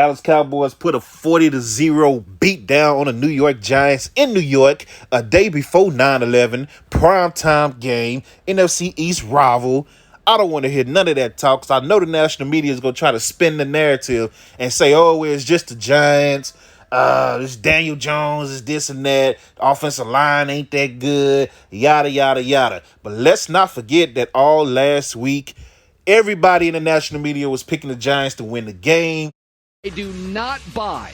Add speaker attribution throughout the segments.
Speaker 1: Dallas Cowboys put a 40-0 beat down on the New York Giants in New York a day before 9/11, primetime game, NFC East rival. I don't want to hear none of that talk because I know the national media is going to try to spin the narrative and say, oh, it's just the Giants. It's Daniel Jones, it's this and that. The offensive line ain't that good, yada, yada, yada. But let's not forget that all last week, everybody in the national media was picking the Giants to win the game.
Speaker 2: I do not buy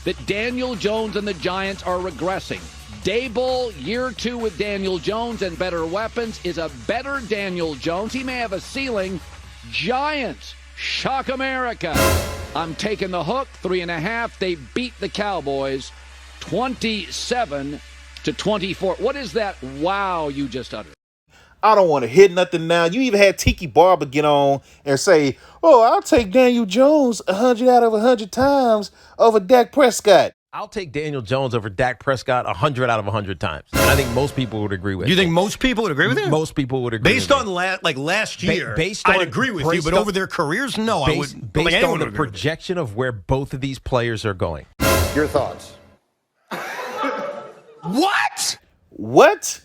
Speaker 2: that Daniel Jones and the Giants are regressing. Daboll, year 2 with Daniel Jones and better weapons, is a better Daniel Jones. He may have a ceiling. Giants, shock America. I'm taking the hook, 3.5. They beat the Cowboys 27-24. What is that wow you just uttered?
Speaker 1: I don't want to hit nothing now. You even had Tiki Barber get on and say, oh, I'll take Daniel Jones 100 out of 100 times over Dak Prescott.
Speaker 3: I'll take Daniel Jones over Dak Prescott 100 out of 100 times. And I think most people would agree with
Speaker 4: you. You think most people would agree with you?
Speaker 3: Most people would agree
Speaker 4: based
Speaker 3: with
Speaker 4: on last year,
Speaker 3: based on,
Speaker 4: I'd agree with you, but over their careers, no, I wouldn't.
Speaker 3: Based on the projection of where both of these players are going.
Speaker 5: Your thoughts?
Speaker 4: What?
Speaker 1: What?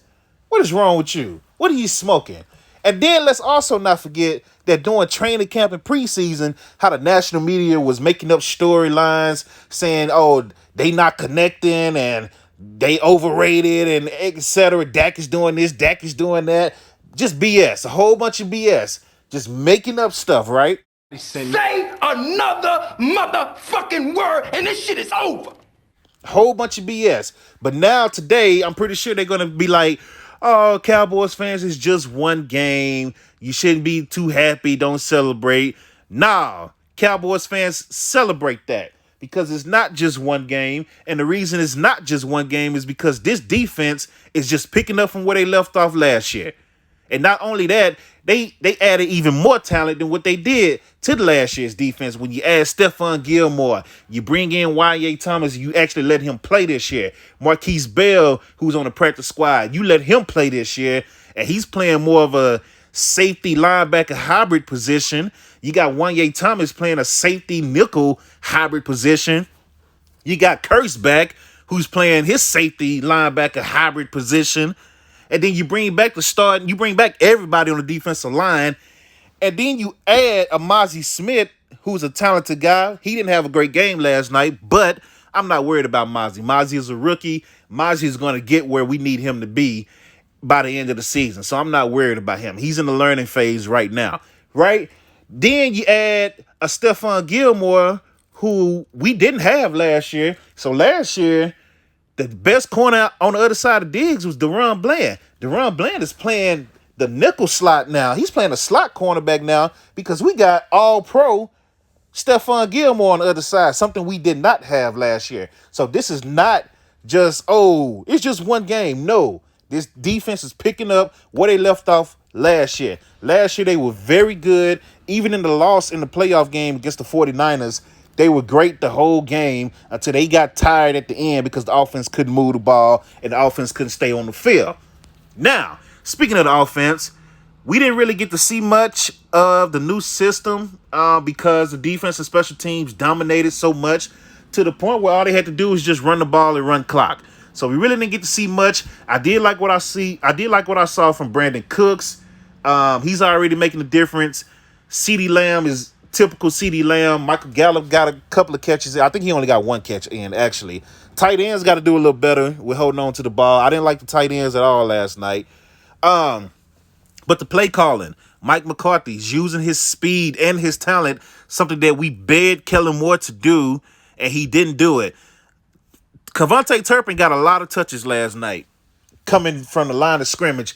Speaker 1: What is wrong with you? What are you smoking? And then let's also not forget that during training camp and preseason, how the national media was making up storylines saying, oh, they not connecting and they overrated and et cetera. Dak is doing this, Dak is doing that. Just BS, a whole bunch of BS. Just making up stuff, right?
Speaker 5: Say another motherfucking word and this shit is over.
Speaker 1: A whole bunch of BS. But now today, I'm pretty sure they're going to be like, oh, Cowboys fans, it's just one game. You shouldn't be too happy. Don't celebrate. Nah, Cowboys fans celebrate that because it's not just one game. And the reason it's not just one game is because this defense is just picking up from where they left off last year. And not only that, they added even more talent than what they did to the last year's defense. When you add Stephon Gilmore, you bring in Y.A. Thomas, you actually let him play this year. Marquise Bell, who's on the practice squad, you let him play this year, and he's playing more of a safety linebacker hybrid position. You got Y.A. Thomas playing a safety nickel hybrid position. You got Curse back, who's playing his safety linebacker hybrid position. And then you bring back the start, and you bring back everybody on the defensive line. And then you add Amazi Smith, who's a talented guy. He didn't have a great game last night, but I'm not worried about Mazi. Mazi is a rookie. Mazi is going to get where we need him to be by the end of the season. So I'm not worried about him. He's in the learning phase right now, right? Then you add a Stephon Gilmore, who we didn't have last year. So last year, the best corner on the other side of Diggs was Deron Bland. Deron Bland is playing the nickel slot now. He's playing a slot cornerback now because we got all-pro Stephon Gilmore on the other side, something we did not have last year. So this is not just, oh, it's just one game. No, this defense is picking up where they left off last year. Last year they were very good. Even in the loss in the playoff game against the 49ers, they were great the whole game until they got tired at the end because the offense couldn't move the ball and the offense couldn't stay on the field. Now, speaking of the offense, we didn't really get to see much of the new system because the defense and special teams dominated so much to the point where all they had to do was just run the ball and run clock. So we really didn't get to see much. I did like what I saw from Brandon Cooks. He's already making a difference. CeeDee Lamb is typical CeeDee Lamb. Michael Gallup got a couple of catches. I think he only got one catch in, actually. Tight ends got to do a little better with holding on to the ball. I didn't like the tight ends at all last night. But the play calling, Mike McCarthy's using his speed and his talent, something that we begged Kellen Moore to do, and he didn't do it. Kevontae Turpin got a lot of touches last night coming from the line of scrimmage,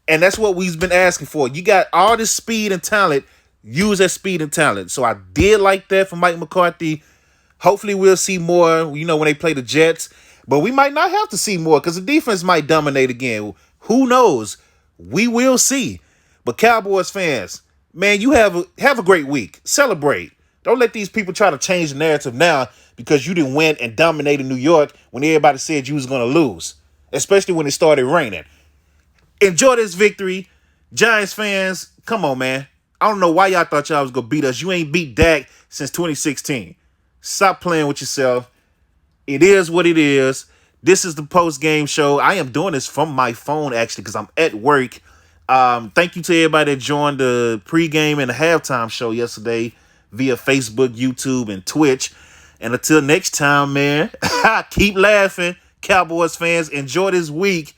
Speaker 1: and that's what we've been asking for. You got all this speed and talent. Use that speed and talent. So I did like that for Mike McCarthy. Hopefully we'll see more, when they play the Jets. But we might not have to see more because the defense might dominate again. Who knows? We will see. But Cowboys fans, man, you have a great week. Celebrate. Don't let these people try to change the narrative now because you didn't win and dominate in New York when everybody said you was going to lose, especially when it started raining. Enjoy this victory. Giants fans, come on, man. I don't know why y'all thought y'all was going to beat us. You ain't beat Dak since 2016. Stop playing with yourself. It is what it is. This is the post-game show. I am doing this from my phone, actually, because I'm at work. Thank you to everybody that joined the pregame and the halftime show yesterday via Facebook, YouTube, and Twitch. And until next time, man, keep laughing. Cowboys fans, enjoy this week.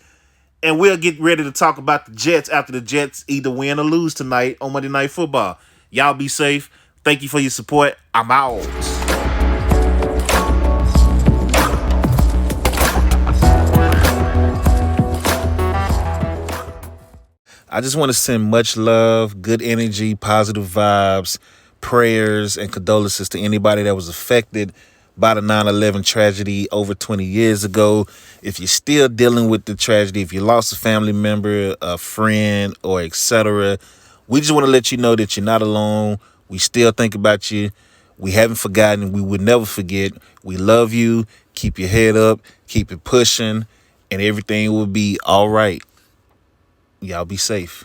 Speaker 1: And we'll get ready to talk about the Jets after the Jets either win or lose tonight on Monday Night Football. Y'all be safe. Thank you for your support. I'm out. I just want to send much love, good energy, positive vibes, prayers, and condolences to anybody that was affected by the 9/11 tragedy over 20 years ago. If you're still dealing with the tragedy, if you lost a family member, a friend, or etc., we just want to let you know that you're not alone. We still think about you. We haven't forgotten. We would never forget. We love you. Keep your head up. Keep it pushing. And everything will be all right. Y'all be safe.